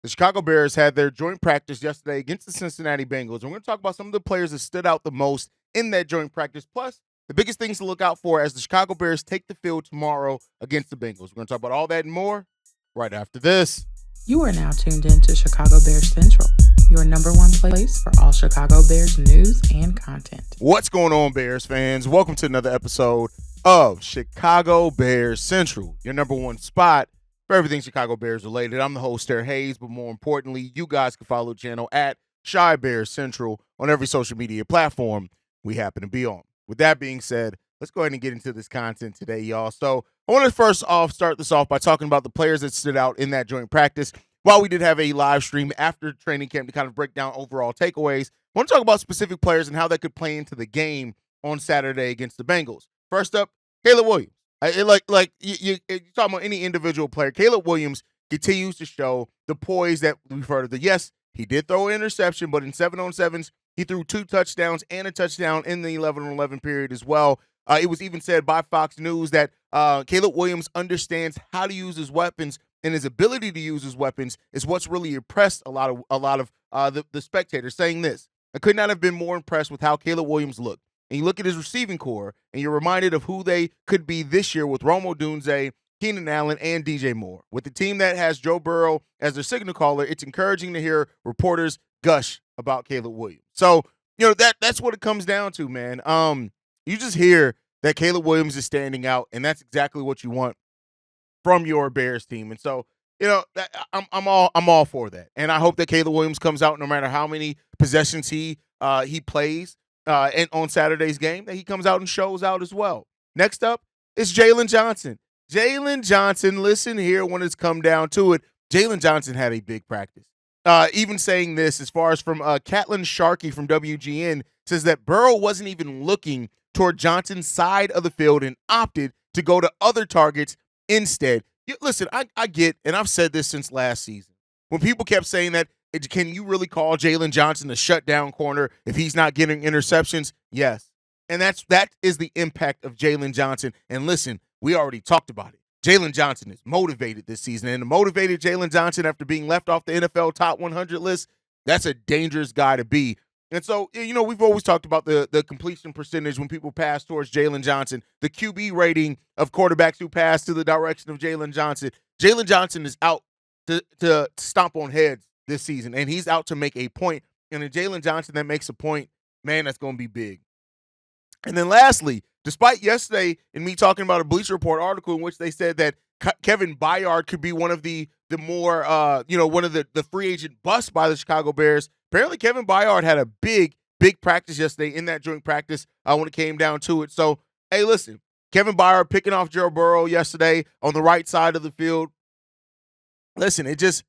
The Chicago Bears had their joint practice yesterday against the Cincinnati Bengals. And we're going to talk about some of the players that stood out the most in that joint practice, plus the biggest things to look out for as the Chicago Bears take the field tomorrow against the Bengals. We're going to talk about all that and more right after this. You are now tuned in to Chicago Bears Central, your number one place for all Chicago Bears news and content. What's going on, Bears fans? Welcome to another episode of Chicago Bears Central, your number one spot for everything Chicago Bears related. I'm the host, Haize, but more importantly, you guys can follow the channel at Chi Bears Central on every social media platform we happen to be on. With that being said, let's go ahead and get into this content today, y'all. So I want to first off start this off by talking about the players that stood out in that joint practice. While we did have a live stream after training camp to kind of break down overall takeaways, I want to talk about specific players and how they could play into the game on Saturday against the Bengals. First up, Caleb Williams. You talking about any individual player. Caleb Williams continues to show the poise that we've heard of. Yes, he did throw an interception, but in 7-on-7s, he threw 2 touchdowns and a touchdown in the 11-on-11 period as well. It was even said by Fox News that Caleb Williams understands how to use his weapons, and his ability to use his weapons is what's really impressed a lot of the spectators, saying this: I could not have been more impressed with how Caleb Williams looked. And you look at his receiving core, and you're reminded of who they could be this year with Rome Odunze, Keenan Allen, and DJ Moore. With the team that has Joe Burrow as their signal caller, it's encouraging to hear reporters gush about Caleb Williams. So, that's what it comes down to, man. You just hear that Caleb Williams is standing out, and that's exactly what you want from your Bears team. And so, I'm all for that. And I hope that Caleb Williams comes out no matter how many possessions he plays and on Saturday's game, that he comes out and shows out as well. Next up is Jalen Johnson. Jalen Johnson, listen here when it's come down to it. Jalen Johnson had a big practice. Even saying this, as far as from Catlin Sharkey from WGN, says that Burrow wasn't even looking toward Johnson's side of the field and opted to go to other targets instead. Listen, I get, and I've said this since last season, when people kept saying that, can you really call Jalen Johnson a shutdown corner if he's not getting interceptions? Yes. And that is the impact of Jalen Johnson. And listen, we already talked about it. Jalen Johnson is motivated this season. And a motivated Jalen Johnson after being left off the NFL top 100 list, that's a dangerous guy to be. And so, we've always talked about the completion percentage when people pass towards Jalen Johnson, the QB rating of quarterbacks who pass to the direction of Jalen Johnson. Jalen Johnson is out to stomp on heads this season, and he's out to make a point. And a Jalen Johnson that makes a point, man, that's going to be big. And then lastly, despite yesterday and me talking about a Bleacher Report article in which they said that Kevin Byard could be one of the more, one of the free agent busts by the Chicago Bears, apparently Kevin Byard had a big practice yesterday in that joint practice when it came down to it. So, hey, listen, Kevin Byard picking off Joe Burrow yesterday on the right side of the field. Listen,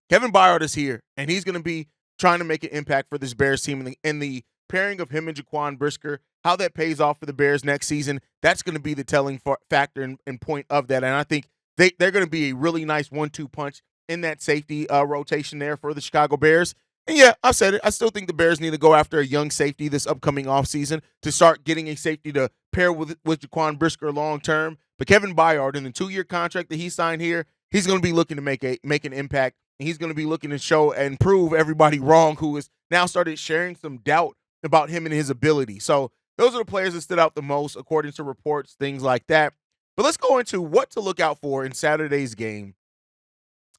Kevin Byard is here, and he's going to be trying to make an impact for this Bears team. And the pairing of him and Jaquan Brisker, how that pays off for the Bears next season, that's going to be the telling factor and point of that. And I think they're going to be a really nice 1-2 punch in that safety rotation there for the Chicago Bears. And yeah, I've said it. I still think the Bears need to go after a young safety this upcoming offseason to start getting a safety to pair with Jaquan Brisker long term. But Kevin Byard, in the 2-year contract that he signed here, he's going to be looking to make an impact. And he's going to be looking to show and prove everybody wrong who has now started sharing some doubt about him and his ability. So those are the players that stood out the most according to reports, things like that. But let's go into what to look out for in Saturday's game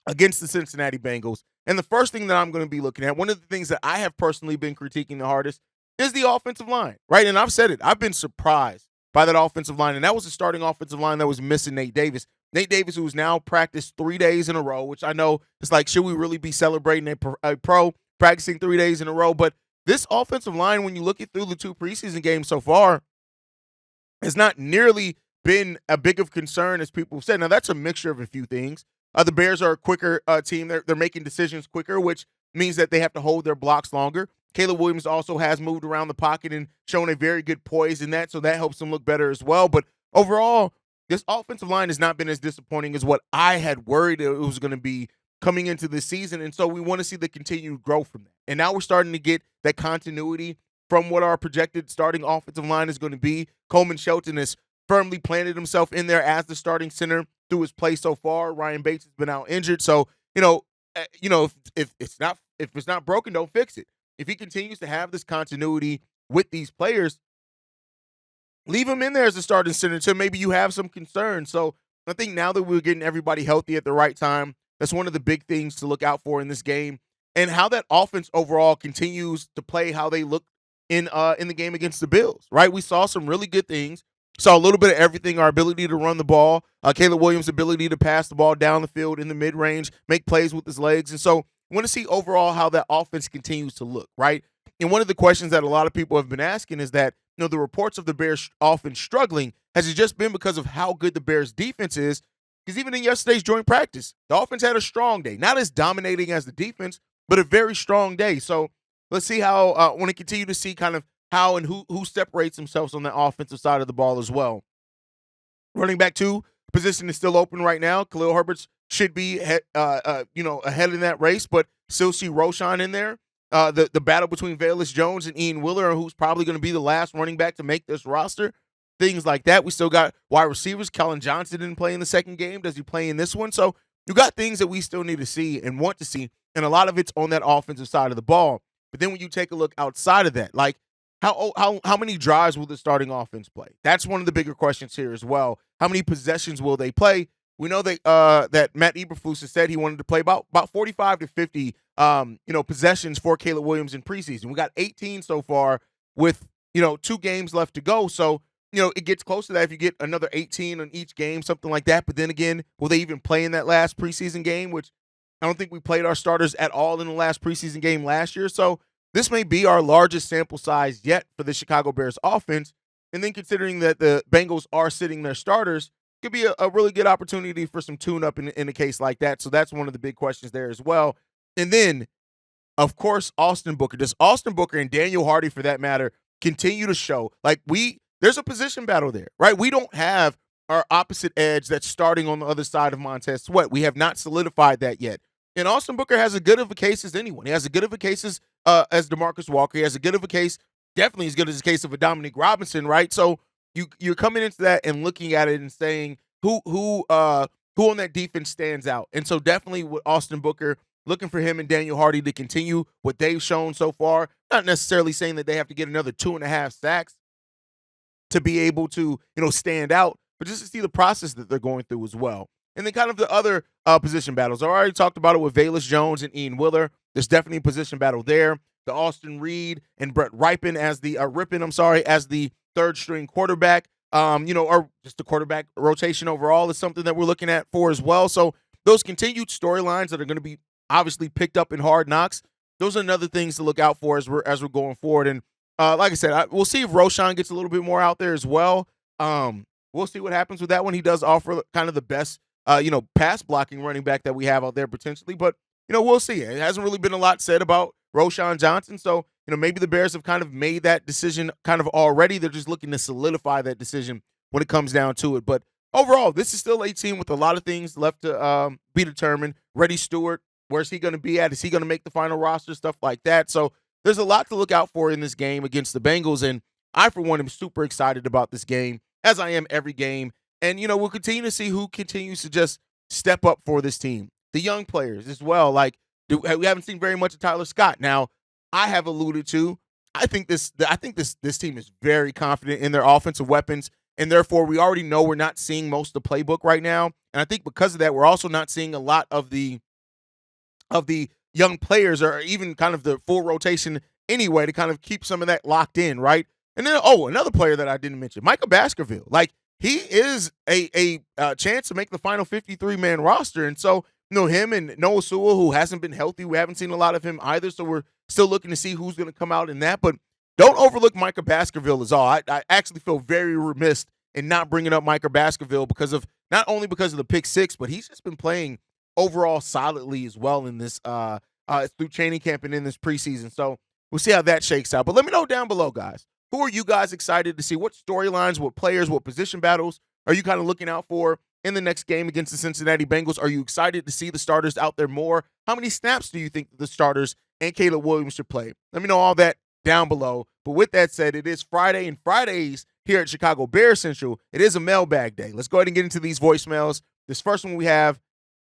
against the Cincinnati Bengals. And the first thing that I'm going to be looking at, one of the things that I have personally been critiquing the hardest, is the offensive line, right? And I've said it. I've been surprised by that offensive line. And that was the starting offensive line that was missing Nate Davis. Nate Davis, who has now practiced 3 days in a row, which I know it's like, should we really be celebrating a pro practicing 3 days in a row? But this offensive line, when you look at through the 2 preseason games so far, has not nearly been a big of concern as people have said. Now, that's a mixture of a few things. The Bears are a quicker team. They're making decisions quicker, which means that they have to hold their blocks longer. Caleb Williams also has moved around the pocket and shown a very good poise in that, so that helps them look better as well. But overall, this offensive line has not been as disappointing as what I had worried it was going to be coming into this season, and so we want to see the continued growth from that. And now we're starting to get that continuity from what our projected starting offensive line is going to be. Coleman Shelton has firmly planted himself in there as the starting center through his play so far. Ryan Bates has been out injured. So, if it's not broken, don't fix it. If he continues to have this continuity with these players, leave him in there as a starting center until maybe you have some concerns. So I think now that we're getting everybody healthy at the right time, that's one of the big things to look out for in this game, and how that offense overall continues to play how they look in the game against the Bills. Right, we saw some really good things. Saw a little bit of everything: our ability to run the ball, Caleb Williams' ability to pass the ball down the field in the mid range, make plays with his legs, and so I want to see overall how that offense continues to look. Right, and one of the questions that a lot of people have been asking is that the reports of the Bears offense struggling, has it just been because of how good the Bears defense is? Because even in yesterday's joint practice, the offense had a strong day, not as dominating as the defense, but a very strong day. So let's see how I want to continue to see kind of how and who separates themselves on the offensive side of the ball as well. Running back two position is still open right now. Khalil Herbert should be ahead in that race, but still see Roschon in there. The battle between Velus Jones and Ian Wheeler, who's probably going to be the last running back to make this roster. Things like that. We still got wide receivers. Kellen Johnson didn't play in the second game. Does he play in this one? So you got things that we still need to see and want to see, and a lot of it's on that offensive side of the ball. But then when you take a look outside of that, like how many drives will the starting offense play? That's one of the bigger questions here as well. How many possessions will they play? We know that Matt Eberflus has said he wanted to play about 45 to 50 possessions for Caleb Williams in preseason. We got 18 so far with 2 games left to go. So it gets close to that if you get another 18 on each game, something like that. But then again, will they even play in that last preseason game, which I don't think we played our starters at all in the last preseason game last year. So this may be our largest sample size yet for the Chicago Bears offense. And then considering that the Bengals are sitting their starters, could be a really good opportunity for some tune-up in a case like that. So that's one of the big questions there as well. And then, of course, Austin Booker. Does Austin Booker and Daniel Hardy, for that matter, continue to show? There's a position battle there, right? We don't have our opposite edge that's starting on the other side of Montez Sweat. We have not solidified that yet. And Austin Booker has as good of a case as anyone. He has as good of a case as DeMarcus Walker. He has as good of a case, definitely as good as the case of a Dominique Robinson, right? So you're coming into that and looking at it and saying who on that defense stands out. And so definitely with Austin Booker, looking for him and Daniel Hardy to continue what they've shown so far. Not necessarily saying that they have to get another 2.5 sacks to be able to stand out, but just to see the process that they're going through as well. And then kind of the other position battles. I already talked about it with Velus Jones and Ian Wheeler. There's definitely a position battle there. The Austin Reed and Brett Rippon as the third string quarterback, or just the quarterback rotation overall is something that we're looking at for as well. So those continued storylines that are going to be obviously picked up in Hard Knocks, those are another things to look out for as we're going forward. And like I said, we'll see if Roschon gets a little bit more out there as well. We'll see what happens with that one. He does offer kind of the best, pass blocking running back that we have out there potentially. But, we'll see. It hasn't really been a lot said about Roschon Johnson. So, maybe the Bears have kind of made that decision kind of already. They're just looking to solidify that decision when it comes down to it. But overall, this is still a team with a lot of things left to be determined. Reddy Stewart, where's he going to be at? Is he going to make the final roster? Stuff like that. So there's a lot to look out for in this game against the Bengals. And I, for one, am super excited about this game, as I am every game. And, we'll continue to see who continues to just step up for this team. The young players as well. We haven't seen very much of Tyler Scott. Now, I have alluded to, I think this team is very confident in their offensive weapons, and therefore we already know we're not seeing most of the playbook right now. And I think because of that, we're also not seeing a lot of the young players or even kind of the full rotation anyway to kind of keep some of that locked in, right? And then, another player that I didn't mention, Micah Baskerville. He is a chance to make the final 53-man roster. And so, him and Noah Sewell, who hasn't been healthy, we haven't seen a lot of him either. So we're still looking to see who's going to come out in that. But don't overlook Micah Baskerville as all. I actually feel very remiss in not bringing up Micah Baskerville not only because of the pick six, but he's just been playing overall solidly as well in this through training camp and in this preseason. So we'll see how that shakes out. But let me know down below, guys. Who are you guys excited to see? What storylines, what players, what position battles are you kind of looking out for in the next game against the Cincinnati Bengals? Are you excited to see the starters out there more? How many snaps do you think the starters and Caleb Williams should play? Let me know all that down below. But with that said, it is Friday, and Fridays here at Chicago Bears Central, it is a mailbag day. Let's go ahead and get into these voicemails. This first one we have,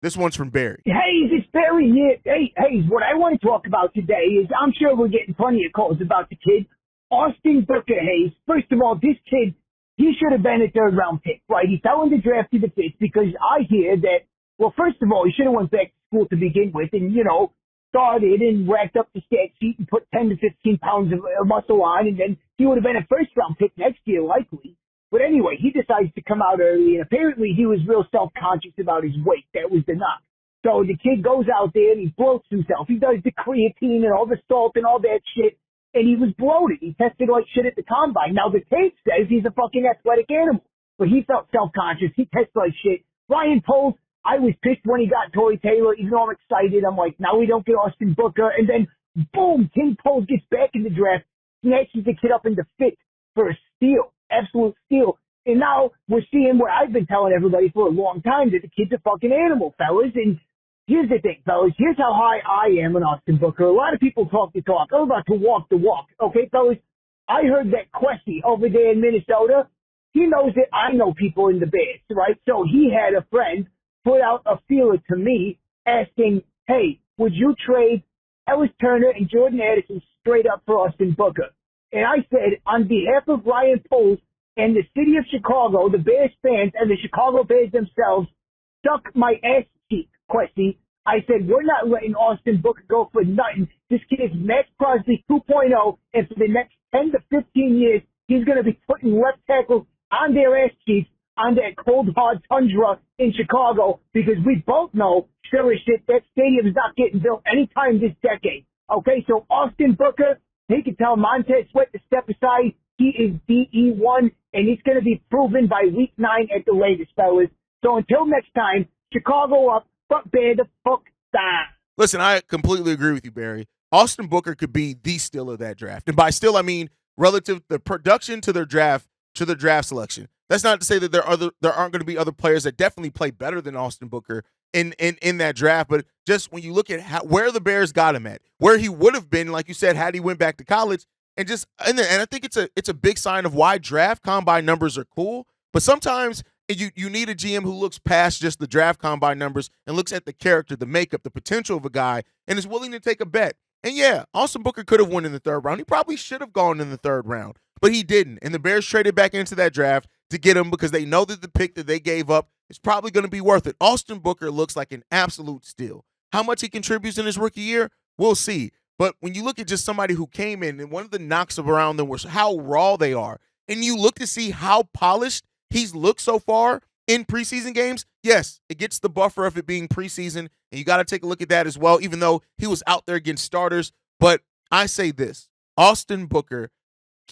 This one's from Barry. Hey, it's Barry here. Hey, what I want to talk about today is I'm sure we're getting plenty of calls about the kid, Austin Booker Haize. First of all, this kid, he should have been a third round pick, right? He fell in the draft to the fifth because I hear that, well, first of all, he should have went back to school to begin with and, started and racked up the stat sheet and put 10 to 15 pounds of muscle on, and then he would have been a first round pick next year, likely. But anyway, he decides to come out early, and apparently he was real self-conscious about his weight. That was the knock. So the kid goes out there and he bloats himself. He does the creatine and all the salt and all that shit, and he was bloated. He tested like shit at the combine. Now the tape says he's a fucking athletic animal, but he felt self-conscious. He tested like shit. Ryan Poles, I was pissed when he got Tory Taylor, even though I'm excited. I'm like, now we don't get Austin Booker. And then, boom, King Poles gets back in the draft, snatches the kid up in the fifth for a steal, absolute steal. And now we're seeing what I've been telling everybody for a long time, that the kid's a fucking animal, fellas. And here's the thing, fellas. Here's how high I am on Austin Booker. A lot of people talk the talk. I'm about to walk the walk. Okay, fellas? I heard that Questy over there in Minnesota, he knows that I know people in the Bears, right? So he had a friend put out a feeler to me asking, hey, would you trade Ellis Turner and Jordan Addison straight up for Austin Booker? And I said, on behalf of Ryan Poles and the city of Chicago, the Bears fans and the Chicago Bears themselves, suck my ass cheek, Questy. I said, we're not letting Austin Booker go for nothing. This kid is Max Crosby 2.0, and for the next 10 to 15 years, he's going to be putting left tackles on their ass cheeks on that cold, hard tundra in Chicago, because we both know, sure as shit, that stadium is not getting built anytime this decade. Okay, so Austin Booker, he can tell Montez Sweat to step aside. He is DE1, and he's going to be proven by week 9 at the latest, fellas. So until next time, Chicago up, fuck Bear the fuck down. Listen, I completely agree with you, Barry. Austin Booker could be the steal of that draft. And by steal, I mean relative the production to their draft selection. That's not to say that there aren't going to be other players that definitely play better than Austin Booker in that draft, but just when you look at where the Bears got him at, where he would have been, like you said, had he went back to college, and I think it's a big sign of why draft combine numbers are cool. But sometimes you need a GM who looks past just the draft combine numbers and looks at the character, the makeup, the potential of a guy, and is willing to take a bet. And yeah, Austin Booker could have won in the third round. He probably should have gone in the third round, but he didn't. And the Bears traded back into that draft to get him because they know that the pick that they gave up is probably going to be worth it. Austin Booker looks like an absolute steal. How much he contributes in his rookie year, we'll see. But when you look at just somebody who came in, and one of the knocks around them was how raw they are, and you look to see how polished he's looked so far in preseason games, yes, it gets the buffer of it being preseason, and you got to take a look at that as well, even though he was out there against starters. But I say this, Austin Booker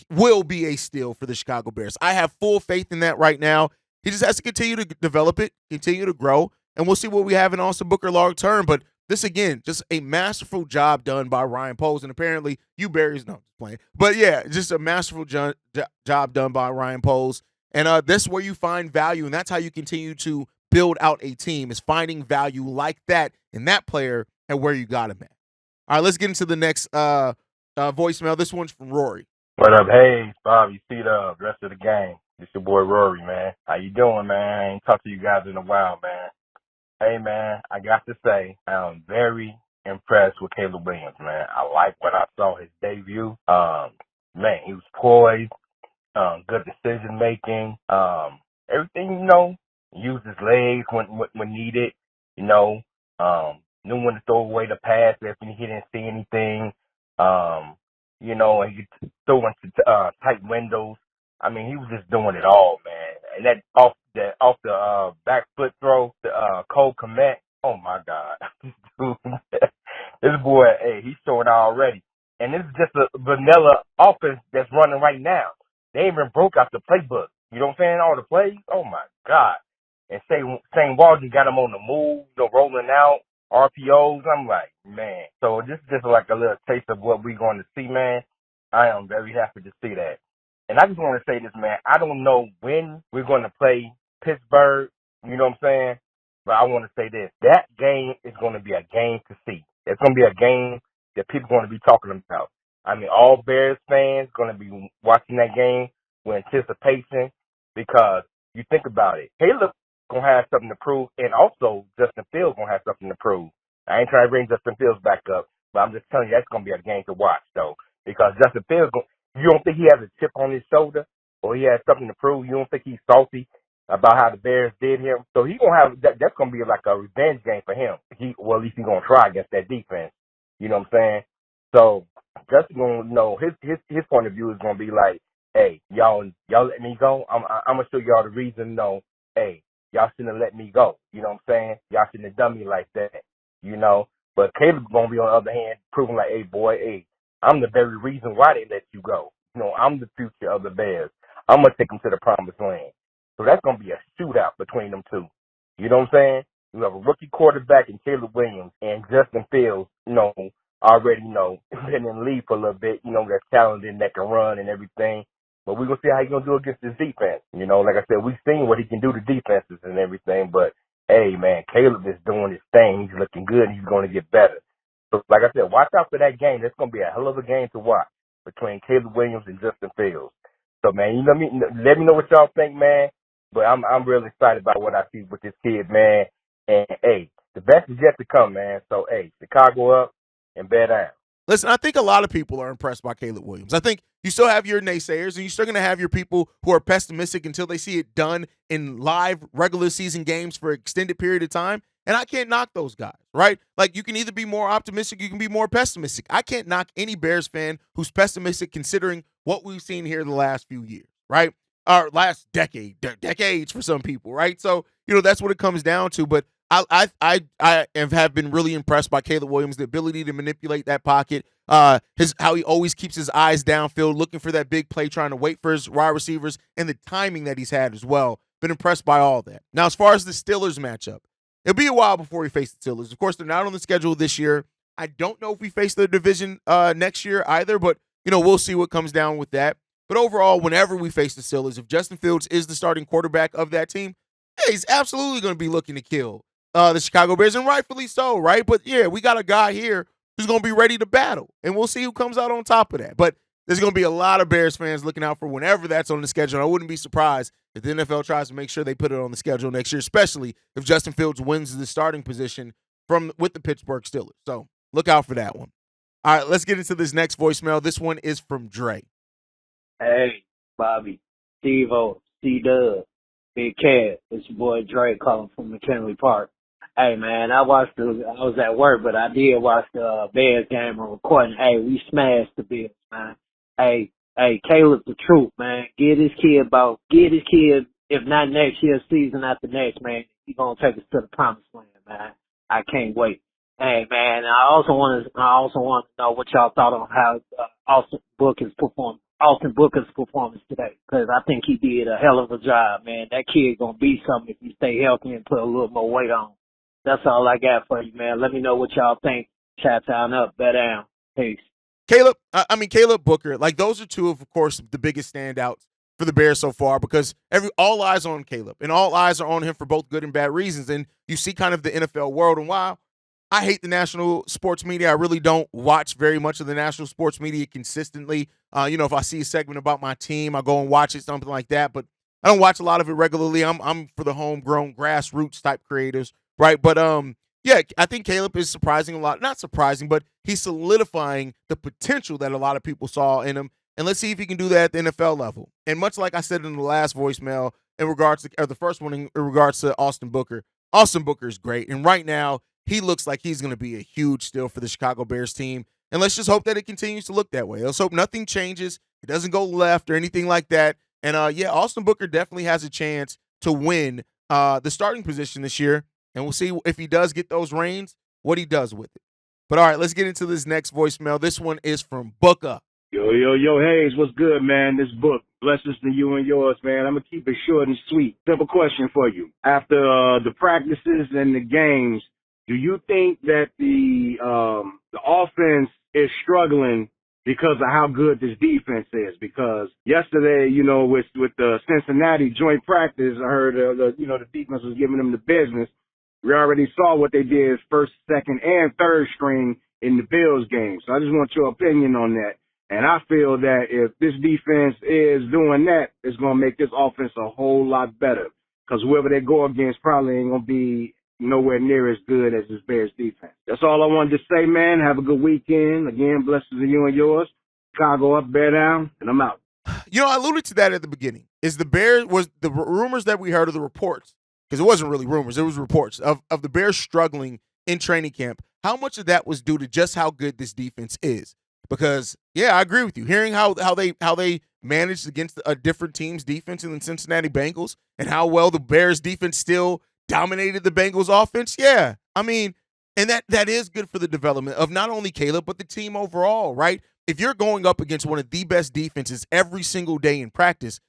will be a steal for the Chicago Bears. I have full faith in that right now. He just has to continue to develop it, continue to grow, and we'll see what we have in Austin Booker long term. But this, again, just a masterful job done by Ryan Poles, and apparently you Bears, no, just playing. But yeah, just a masterful job done by Ryan Poles. And that's where you find value, and that's how you continue to build out a team, is finding value like that in that player and where you got him at. All right, let's get into the next voicemail. This one's from Rory. What up, hey, Bobby, C-Dub, rest of the game. It's your boy Rory, man. How you doing, man? I ain't talked to you guys in a while, man. Hey, man, I got to say, I'm very impressed with Caleb Williams, man. I like what I saw his debut. Man, he was poised, good decision making, everything, used his legs when needed, knew when to throw away the pass if he didn't see anything. And he could throw into tight windows. I mean, he was just doing it all, man. And that off the back foot throw, the Cole Kmet. Oh my God, this boy, hey, he's showing out already. And this is just a vanilla offense that's running right now. They ain't even broke out the playbook. You know what I'm saying? All the plays. Oh my God. And Shane Waldron got him on the move, rolling out. RPOs, I'm like, man. So this is just like a little taste of what we're going to see, man. I am very happy to see that. And I just want to say this, man. I don't know when we're going to play Pittsburgh, you know what I'm saying? But I want to say this. That game is going to be a game to see. It's going to be a game that people are going to be talking about. I mean, all Bears fans going to be watching that game with anticipation because you think about it. gonna have something to prove, and also Justin Fields gonna have something to prove. I ain't trying to bring Justin Fields back up, but I'm just telling you that's gonna be a game to watch though, because Justin Fields, you don't think he has a chip on his shoulder, or he has something to prove? You don't think he's salty about how the Bears did him? So he gonna have that. That's gonna be like a revenge game for him. Well, at least he's gonna try against that defense. You know what I'm saying? So Justin gonna know his point of view is gonna be like, hey, y'all let me go. I'm gonna show y'all the reason. No, hey, y'all shouldn't have let me go. You know what I'm saying? Y'all shouldn't have done me like that. You know. But Caleb's gonna be on the other hand proving like, hey boy, hey, I'm the very reason why they let you go. You know, I'm the future of the Bears. I'm gonna take them to the promised land. So that's gonna be a shootout between them two. You know what I'm saying? You have a rookie quarterback in Caleb Williams and Justin Fields, already, been in the league for a little bit, that's talented, that can run and everything. But we're going to see how he's going to do against this defense. Like I said, we've seen what he can do to defenses and everything. But, hey, man, Caleb is doing his thing. He's looking good. He's going to get better. So, like I said, watch out for that game. That's going to be a hell of a game to watch between Caleb Williams and Justin Fields. So, man, let me know what y'all think, man. But I'm really excited about what I see with this kid, man. And, hey, the best is yet to come, man. So, hey, Chicago up and bear down. Listen, I think a lot of people are impressed by Caleb Williams. I think you still have your naysayers, and you're still going to have your people who are pessimistic until they see it done in live regular season games for an extended period of time. And I can't knock those guys, right? Like, you can either be more optimistic, you can be more pessimistic. I can't knock any Bears fan who's pessimistic considering what we've seen here the last few years, right? Or last decades for some people, right? So, that's what it comes down to. But I have been really impressed by Caleb Williams, the ability to manipulate that pocket, how he always keeps his eyes downfield, looking for that big play, trying to wait for his wide receivers, and the timing that he's had as well. Been impressed by all that. Now, as far as the Steelers matchup, it'll be a while before we face the Steelers. Of course, they're not on the schedule this year. I don't know if we face the division next year either, but we'll see what comes down with that. But overall, whenever we face the Steelers, if Justin Fields is the starting quarterback of that team, he's absolutely going to be looking to kill the Chicago Bears, and rightfully so, right? But yeah, we got a guy here who's going to be ready to battle, and we'll see who comes out on top of that. But there's going to be a lot of Bears fans looking out for whenever that's on the schedule. And I wouldn't be surprised if the NFL tries to make sure they put it on the schedule next year, especially if Justin Fields wins the starting position with the Pittsburgh Steelers. So look out for that one. All right, let's get into this next voicemail. This one is from Dre. Hey, Bobby, Steve-O, C-Dub, Big Cat. It's your boy Dre calling from McKinley Park. Hey, man, I was at work, but I did watch the Bears game on recording. Hey, we smashed the Bears, man. Hey, Caleb's the truth, man. Get his kid, if not next year, season after next, man. He's going to take us to the promised land, man. I can't wait. Hey, man, I also want to know what y'all thought on how Austin Booker's performance today, because I think he did a hell of a job, man. That kid going to be something if you stay healthy and put a little more weight on. That's all I got for you, man. Let me know what y'all think. Chat-town up, bet down. Peace. Caleb Booker, like, those are two of course, the biggest standouts for the Bears so far, because all eyes are on Caleb, and all eyes are on him for both good and bad reasons. And you see kind of the NFL world, and while I hate the national sports media, I really don't watch very much of the national sports media consistently. If I see a segment about my team, I go and watch it, something like that. But I don't watch a lot of it regularly. I'm for the homegrown grassroots type creators, right? But I think Caleb is surprising a lot. Not surprising, but he's solidifying the potential that a lot of people saw in him. And let's see if he can do that at the NFL level. And much like I said in the last voicemail the first one in regards to Austin Booker is great. And right now, he looks like he's going to be a huge steal for the Chicago Bears team. And let's just hope that it continues to look that way. Let's hope nothing changes. It doesn't go left or anything like that. And Austin Booker definitely has a chance to win the starting position this year. And we'll see if he does get those reins, what he does with it. But all right, let's get into this next voicemail. This one is from Booker. Yo, Haize, what's good, man? This book, blessings to you and yours, man. I'm going to keep it short and sweet. Simple question for you. After the practices and the games, do you think that the offense is struggling because of how good this defense is? Because yesterday, with the Cincinnati joint practice, I heard the defense was giving them the business. We already saw what they did first, second, and third string in the Bills game. So I just want your opinion on that. And I feel that if this defense is doing that, it's going to make this offense a whole lot better. because whoever they go against probably ain't going to be nowhere near as good as this Bears defense. That's all I wanted to say, man. Have a good weekend. Again, blessings to you and yours. Chicago up, bear down, and I'm out. You know, I alluded to that at the beginning. Is the Bears was the rumors that we heard of the reports, because it wasn't really rumors, it was reports of the Bears struggling in training camp. How much of that was due to just how good this defense is? Because yeah, I agree with you. Hearing how they managed against a different team's defense in the Cincinnati Bengals and how well the Bears defense still dominated the Bengals offense. Yeah, I mean, and that is good for the development of not only Caleb but the team overall, right? If you're going up against one of the best defenses every single day in practice,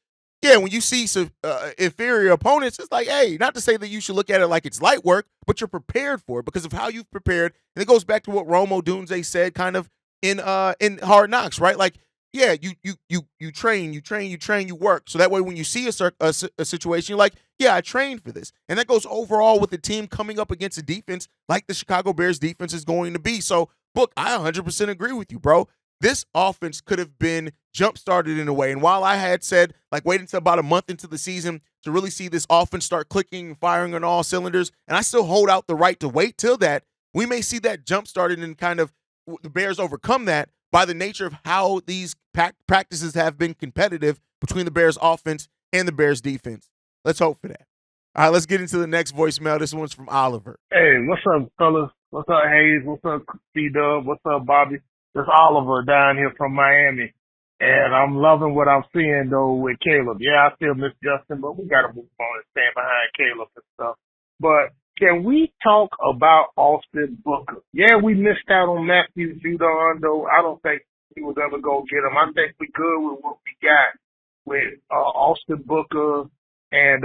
yeah, when you see some inferior opponents, it's like, hey, not to say that you should look at it like it's light work, but you're prepared for it because of how you've prepared. And it goes back to what Rome Odunze said kind of in Hard Knocks, right? Like, yeah, you train, you work. So that way when you see a situation, you're like, yeah, I trained for this. And that goes overall with the team coming up against a defense like the Chicago Bears defense is going to be. So, Book, I 100% agree with you, bro. This offense could have been jump-started in a way. And while I had said, like, wait until about a month into the season to really see this offense start clicking and firing on all cylinders, and I still hold out the right to wait till that, we may see that jump-started and kind of the Bears overcome that by the nature of how these practices have been competitive between the Bears offense and the Bears defense. Let's hope for that. All right, let's get into the next voicemail. This one's from Oliver. Hey, what's up, fellas? What's up, Haize? What's up, C-Dub? What's up, Bobby? It's Oliver down here from Miami. And I'm loving what I'm seeing, though, with Caleb. Yeah, I still miss Justin, but we got to move on and stand behind Caleb and stuff. But can we talk about Austin Booker? Yeah, we missed out on Matthew Judon, though. I don't think we was ever going to get him. I think we good with what we got with Austin Booker and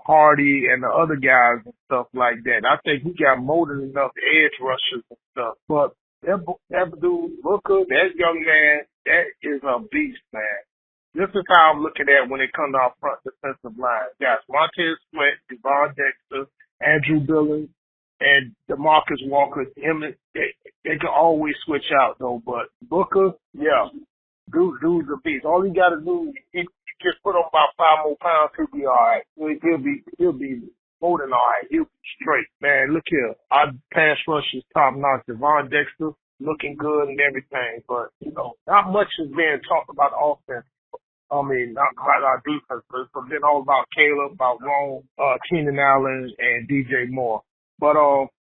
Hardy and the other guys and stuff like that. I think we got more than enough edge rushers and stuff. But that dude, Booker, that young man, that is a beast, man. This is how I'm looking at when it comes to our front defensive line. Guys, Montez Sweat, Devon Dexter, Andrew Billings, and DeMarcus Walker. They can always switch out, though. But Booker, yeah, dude's a beast. All he got to do is just put on about 5 more pounds, he'll be all right. He'll be more than all right. He'll be straight. Man, look here. Our pass rush is top-notch. Devon Dexter looking good and everything. But, not much is being talked about offense. I mean, not about our defense, but it's been all about Caleb, about Rome, Keenan Allen, and DJ Moore. But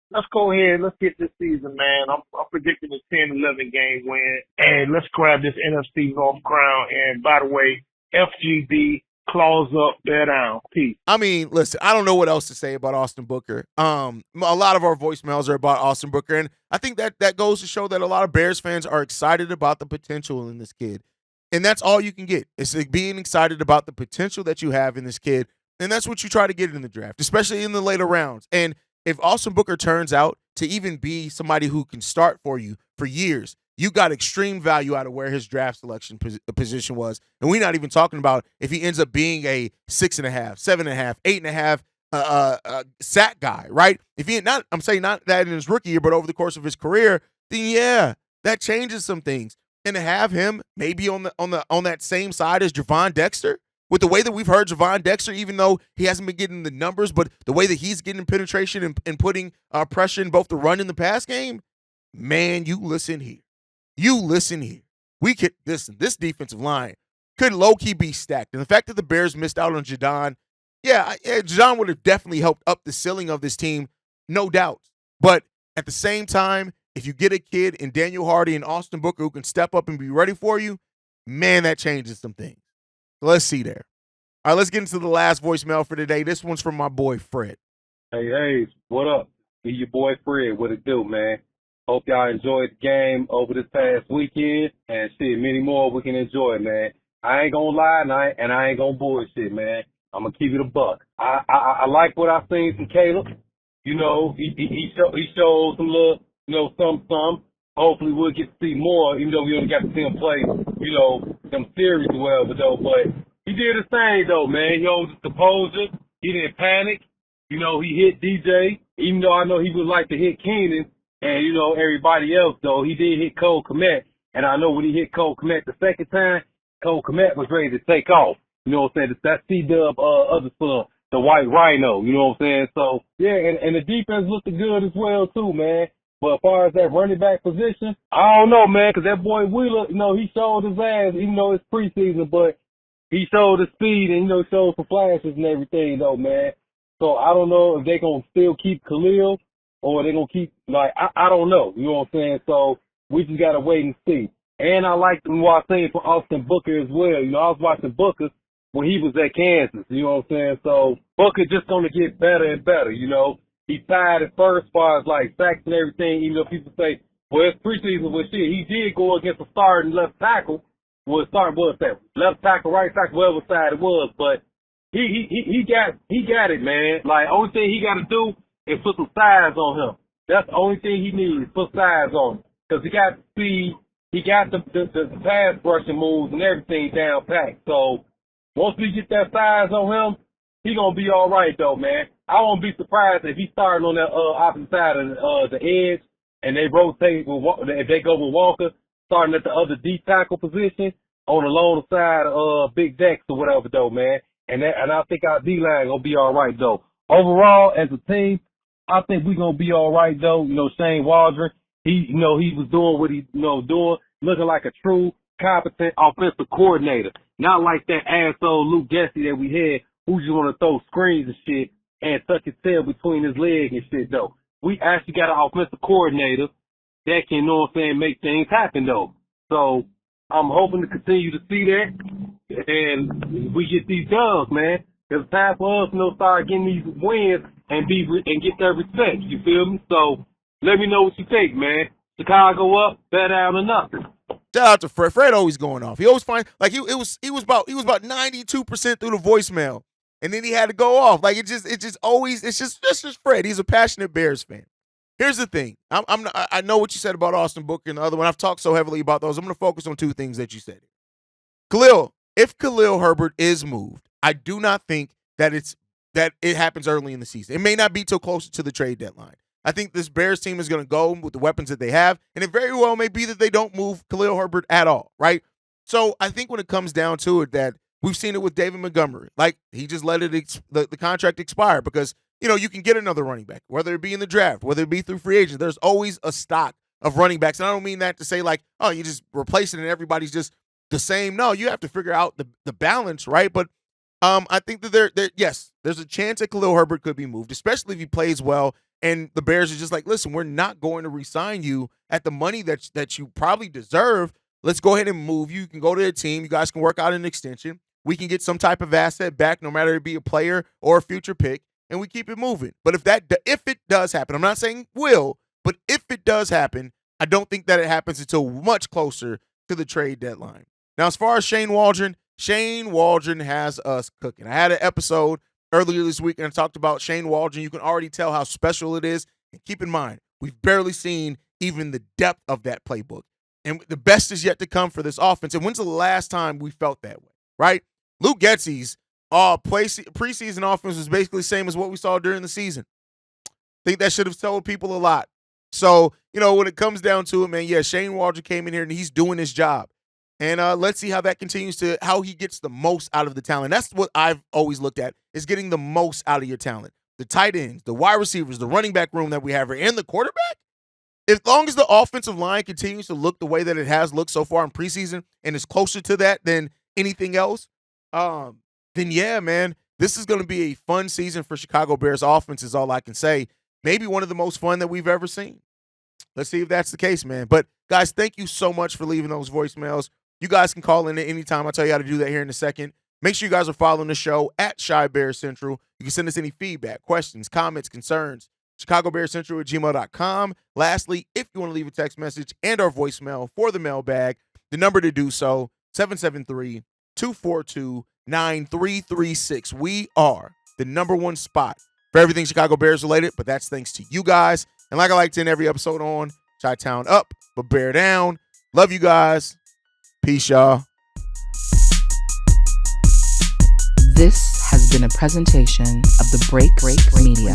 let's go ahead. Let's get this season, man. I'm predicting a 10-11 game win. And let's grab this NFC North crown. And by the way, FGB, claws up, bear down. Peace. I mean, listen, I don't know what else to say about Austin Booker. A lot of our voicemails are about Austin Booker, and I think that goes to show that a lot of Bears fans are excited about the potential in this kid. And that's all you can get. It's like being excited about the potential that you have in this kid, and that's what you try to get in the draft, especially in the later rounds. And if Austin Booker turns out to even be somebody who can start for you for years, you got extreme value out of where his draft selection position was. And we're not even talking about if he ends up being a 6.5, 7.5, 8.5 sack guy, right? If he not, I'm saying not that in his rookie year, but over the course of his career, then yeah, that changes some things. And to have him maybe on that same side as Javon Dexter, with the way that we've heard Javon Dexter, even though he hasn't been getting the numbers, but the way that he's getting penetration and putting pressure in both the run and the pass game, man, you listen here. We could listen. This defensive line could low-key be stacked. And the fact that the Bears missed out on Jadon, Jadon would have definitely helped up the ceiling of this team, no doubt. But at the same time, if you get a kid in Daniel Hardy and Austin Booker who can step up and be ready for you, man, that changes some things. So let's see there. All right, let's get into the last voicemail for today. This one's from my boy, Fred. Hey, what up? Be your boy, Fred. What it do, man? Hope y'all enjoyed the game over this past weekend, and many more we can enjoy, man. I ain't gonna lie, and I ain't gonna bullshit, man. I'm gonna keep it a buck. I like what I've seen from Caleb. He showed some little, some. Hopefully we'll get to see more, even though we only got to see him play, some series or whatever, though. But he did his thing, though, man. The composure. He didn't panic. He hit DJ, even though I know he would like to hit Keenan and, everybody else, though. He did hit Cole Kmet. And I know when he hit Cole Kmet the second time, Cole Kmet was ready to take off. You know what I'm saying? That's C-Dub other son. the white rhino. You know what I'm saying? So yeah, and the defense looked good as well too, man. But as far as that running back position, I don't know, man, because that boy Wheeler, he showed his ass, even though it's preseason, but he showed the speed and, showed some flashes and everything, though, man. So I don't know if they're going to still keep Khalil or they're going to keep, I don't know. You know what I'm saying? So we just got to wait and see. And I like what I seen for Austin Booker as well. I was watching Booker when he was at Kansas. You know what I'm saying? So Booker just going to get better and better, He tied at first as far as, sacks and everything, even though people say, well, it's preseason with shit. He did go against a starting left tackle. Well, starting was that left tackle, right tackle, whatever side it was, but he got it, man. Only thing he got to do is put some size on him. That's the only thing he needs, put size on him, because he got the speed, he got the pass rushing moves and everything down packed. So once we get that size on him, he gonna be all right though, man. I won't be surprised if he started on that opposite side of the edge and they rotate if they go with Walker, starting at the other D tackle position on the lower side of Big Dex or whatever though, man. And I think our D line gonna be all right though. Overall, as a team, I think we gonna be all right though. Shane Waldron, he was doing what he doing, looking like a true competent offensive coordinator, not like that asshole Luke Gessie that we had who just want to throw screens and shit and tuck his tail between his legs and shit though. We actually got an offensive coordinator that can, make things happen though. So I'm hoping to continue to see that, and we get these dubs, man. It's time for us to start getting these wins and get that respect. You feel me? So let me know what you think, man. Chicago up, bet down or nothing. Shout out to Fred. Fred always going off. He always find he was about 92% through the voicemail, and then he had to go off. It's just Fred. He's a passionate Bears fan. Here's the thing. I know what you said about Austin Booker and the other one. I've talked so heavily about those. I'm going to focus on two things that you said. If Khalil Herbert is moved, I do not think that it happens early in the season. It may not be till closer to the trade deadline. I think this Bears team is going to go with the weapons that they have, and it very well may be that they don't move Khalil Herbert at all, right? So I think when it comes down to it, that we've seen it with David Montgomery. He just let the contract expire because you can get another running back, whether it be in the draft, whether it be through free agents. There's always a stock of running backs. And I don't mean that to say you just replace it and everybody's just the same. No, you have to figure out the balance, right? But I think that there's a chance that Khalil Herbert could be moved, especially if he plays well. And the Bears are just listen, we're not going to re-sign you at the money that you probably deserve. Let's go ahead and move you. You can go to a team. You guys can work out an extension. We can get some type of asset back, no matter it be a player or a future pick, and we keep it moving. But if it does happen, I'm not saying will, but if it does happen, I don't think that it happens until much closer to the trade deadline. Now, as far as Shane Waldron has us cooking. I had an episode earlier this week and I talked about Shane Waldron. You can already tell how special it is. And keep in mind, we've barely seen even the depth of that playbook. And the best is yet to come for this offense. And when's the last time we felt that way, right? Luke Getzey's preseason offense was basically the same as what we saw during the season. I think that should have told people a lot. So, when it comes down to it, man, yeah, Shane Waldron came in here and he's doing his job. And let's see how that continues how he gets the most out of the talent. That's what I've always looked at, is getting the most out of your talent. The tight ends, the wide receivers, the running back room that we have here, and the quarterback. As long as the offensive line continues to look the way that it has looked so far in preseason and is closer to that than anything else, then yeah, man, this is going to be a fun season for Chicago Bears offense is all I can say. Maybe one of the most fun that we've ever seen. Let's see if that's the case, man. But, guys, thank you so much for leaving those voicemails. You guys can call in at any time. I'll tell you how to do that here in a second. Make sure you guys are following the show at Shy Bears Central. You can send us any feedback, questions, comments, concerns, ChicagoBearsCentral@gmail.com. Lastly, if you want to leave a text message and our voicemail for the mailbag, the number to do so, 773-242-9336. We are the number one spot for everything Chicago Bears related, but that's thanks to you guys. And like I like to end every episode on, Chi-Town up, but Bear down. Love you guys. Peace, y'all. This has been a presentation of the Break Media.